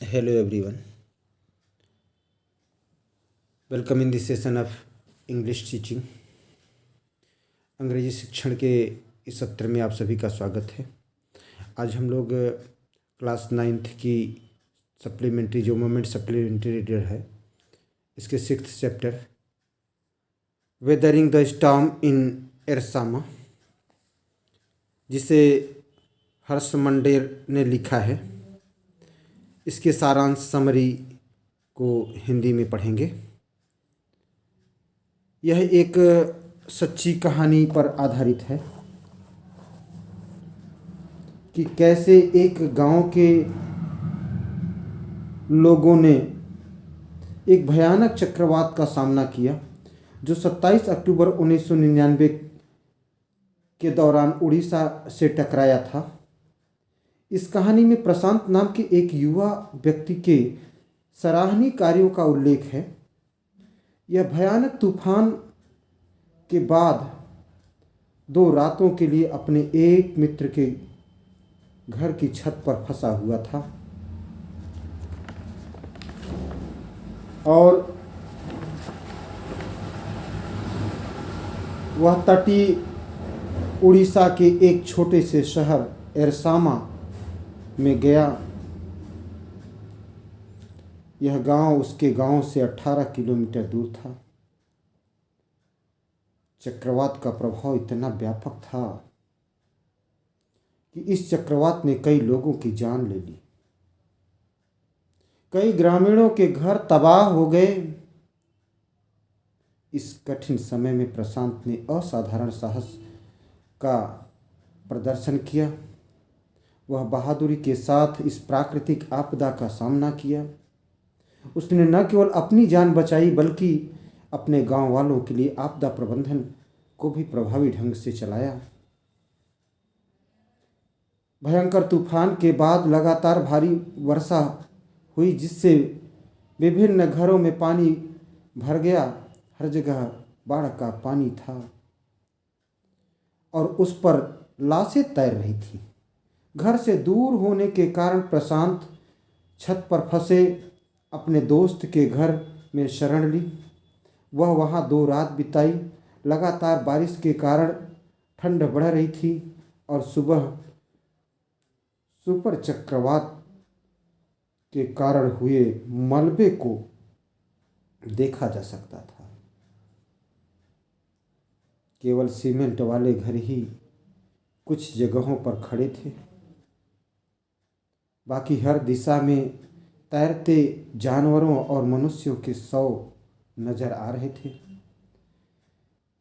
Hello everyone. Welcome in this session of English teaching. अंग्रेजी शिक्षण के इस सत्र में आप सभी का स्वागत है। आज हम लोग क्लास 9th की सप्लीमेंट्री जो मोमेंट सप्लीमेंट्री रीडर है इसके 6th chapter weathering the storm in Ersama, जिसे हर्ष मंडेर ने लिखा है, इसके सारांश समरी को हिंदी में पढ़ेंगे। यह एक सच्ची कहानी पर आधारित है कि कैसे एक गांव के लोगों ने एक भयानक चक्रवात का सामना किया जो 27 अक्टूबर 1999 के दौरान उड़ीसा से टकराया था। इस कहानी में प्रशांत नाम के एक युवा व्यक्ति के सराहनीय कार्यों का उल्लेख है। यह भयानक तूफान के बाद 2 रातों के लिए अपने एक मित्र के घर की छत पर फंसा हुआ था और वह तटीय उड़ीसा के एक छोटे से शहर एरसामा में गया। यह गांव उसके गांव से 18 किलोमीटर दूर था। चक्रवात का प्रभाव इतना व्यापक था कि इस चक्रवात ने कई लोगों की जान ले ली। कई ग्रामीणों के घर तबाह हो गए। इस कठिन समय में प्रशांत ने असाधारण साहस का प्रदर्शन किया। वह बहादुरी के साथ इस प्राकृतिक आपदा का सामना किया। उसने न केवल अपनी जान बचाई बल्कि अपने गांव वालों के लिए आपदा प्रबंधन को भी प्रभावी ढंग से चलाया। भयंकर तूफान के बाद लगातार भारी वर्षा हुई जिससे विभिन्न घरों में पानी भर गया। हर जगह बाढ़ का पानी था और उस पर लाशें तैर रही थी। घर से दूर होने के कारण प्रशांत छत पर फंसे अपने दोस्त के घर में शरण ली। वह वहाँ 2 रात बिताई। लगातार बारिश के कारण ठंड बढ़ रही थी और सुबह सुपर चक्रवात के कारण हुए मलबे को देखा जा सकता था। केवल सीमेंट वाले घर ही कुछ जगहों पर खड़े थे। बाकी हर दिशा में तैरते जानवरों और मनुष्यों के शव नजर आ रहे थे।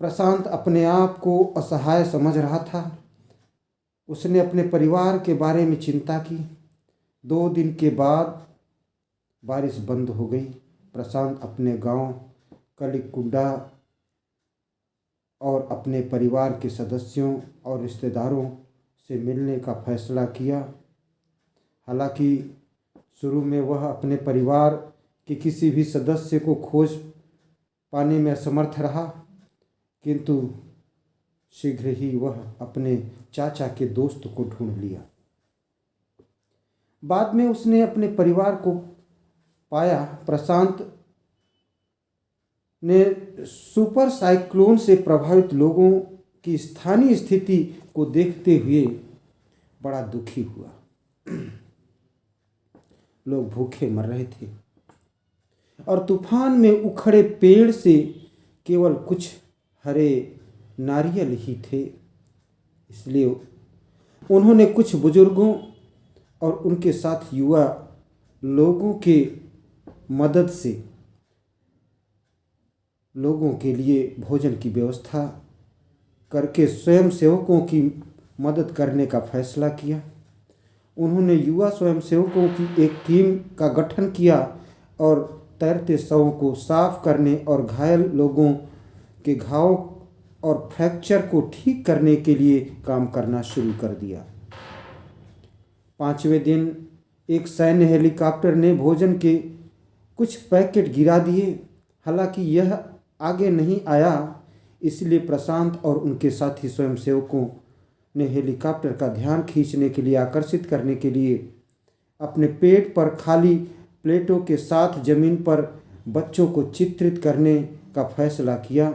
प्रशांत अपने आप को असहाय समझ रहा था। उसने अपने परिवार के बारे में चिंता की। 2 दिन के बाद बारिश बंद हो गई। प्रशांत अपने गांव कलिकुंडा और अपने परिवार के सदस्यों और रिश्तेदारों से मिलने का फैसला किया। हालांकि शुरू में वह अपने परिवार के किसी भी सदस्य को खोज पाने में असमर्थ रहा, किंतु शीघ्र ही वह अपने चाचा के दोस्त को ढूंढ लिया। बाद में उसने अपने परिवार को पाया। प्रशांत ने सुपर साइक्लोन से प्रभावित लोगों की स्थानीय स्थिति को देखते हुए बड़ा दुखी हुआ। लोग भूखे मर रहे थे और तूफान में उखड़े पेड़ से केवल कुछ हरे नारियल ही थे। इसलिए उन्होंने कुछ बुजुर्गों और उनके साथ युवा लोगों के मदद से लोगों के लिए भोजन की व्यवस्था करके स्वयंसेवकों की मदद करने का फैसला किया। उन्होंने युवा स्वयंसेवकों की एक टीम का गठन किया और तैरते शवों को साफ करने और घायल लोगों के घाव और फ्रैक्चर को ठीक करने के लिए काम करना शुरू कर दिया। 5वें दिन एक सैन्य हेलीकॉप्टर ने भोजन के कुछ पैकेट गिरा दिए। हालांकि यह आगे नहीं आया, इसलिए प्रशांत और उनके साथी स्वयंसेवकों ने हेलीकॉप्टर का ध्यान खींचने के लिए आकर्षित करने के लिए अपने पेट पर खाली प्लेटों के साथ जमीन पर बच्चों को चित्रित करने का फैसला किया।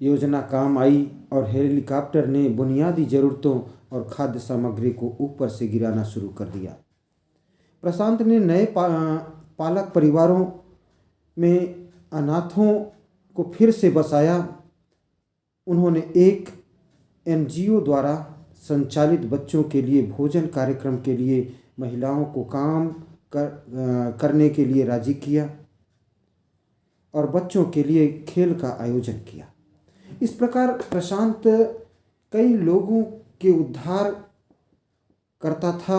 योजना काम आई और हेलीकॉप्टर ने बुनियादी ज़रूरतों और खाद्य सामग्री को ऊपर से गिराना शुरू कर दिया। प्रशांत ने नए पालक परिवारों में अनाथों को फिर से बसाया। उन्होंने एक एनजीओ द्वारा संचालित बच्चों के लिए भोजन कार्यक्रम के लिए महिलाओं को काम करने के लिए राजी किया और बच्चों के लिए खेल का आयोजन किया। इस प्रकार प्रशांत कई लोगों के उद्धार करता था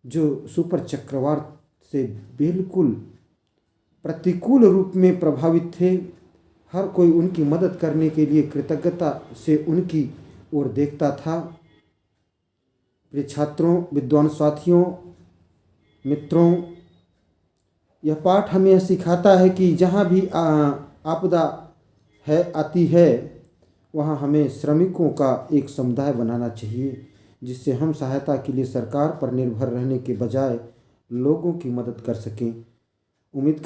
जो सुपर चक्रवात से बिल्कुल प्रतिकूल रूप में प्रभावित थे। हर कोई उनकी मदद करने के लिए कृतज्ञता से उनकी ओर देखता था। प्रिय छात्रों, विद्वान साथियों, मित्रों, यह पाठ हमें यह सिखाता है कि जहाँ भी आपदा आती है वहाँ हमें श्रमिकों का एक समुदाय बनाना चाहिए, जिससे हम सहायता के लिए सरकार पर निर्भर रहने के बजाय लोगों की मदद कर सकें। उम्मीद